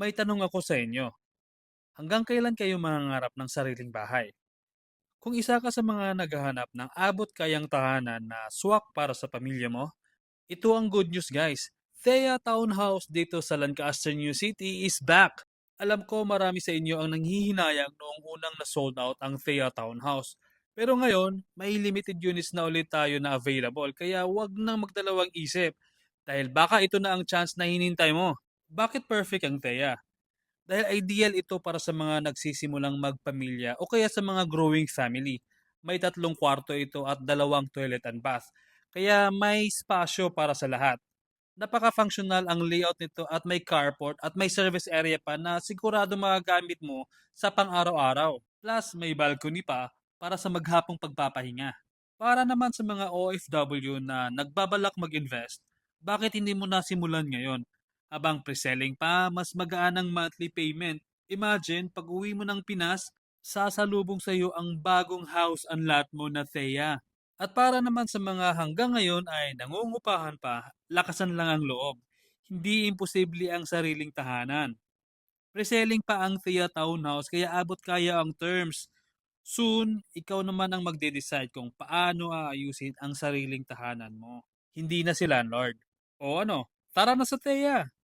May tanong ako sa inyo. Hanggang kailan kayo mangangarap ng sariling bahay? Kung isa ka sa mga naghahanap ng abot kayang tahanan na swak para sa pamilya mo, ito ang good news guys. Thea Townhouse dito sa Lancaster, New City is back. Alam ko marami sa inyo ang nanghihinayang noong unang na sold out ang Thea Townhouse. Pero ngayon, may limited units na ulit tayo na available kaya wag nang magdalawang isip dahil baka ito na ang chance na hinintay mo. Bakit perfect ang Thea? Dahil ideal ito para sa mga nagsisimulang magpamilya o kaya sa mga growing family. May 3 kwarto ito at 2 toilet and bath. Kaya may spasyo para sa lahat. Napaka-functional ang layout nito at may carport at may service area pa na sigurado magagamit mo sa pang-araw-araw. Plus, may balcony pa para sa maghapong pagpapahinga. Para naman sa mga OFW na nagbabalak mag-invest, bakit hindi mo nasimulan ngayon? Habang pre-selling pa, mas magaan ang monthly payment. Imagine, pag uwi mo ng Pinas, sasalubong sa iyo ang bagong house and lot mo na Thea. At para naman sa mga hanggang ngayon ay nangungupahan pa, lakasan lang ang loob. Hindi imposible ang sariling tahanan. Reselling pa ang Thea Townhouse kaya abot kaya ang terms. Soon, ikaw naman ang magde-decide kung paano aayusin ang sariling tahanan mo. Hindi na si landlord. O ano, tara na sa Thea!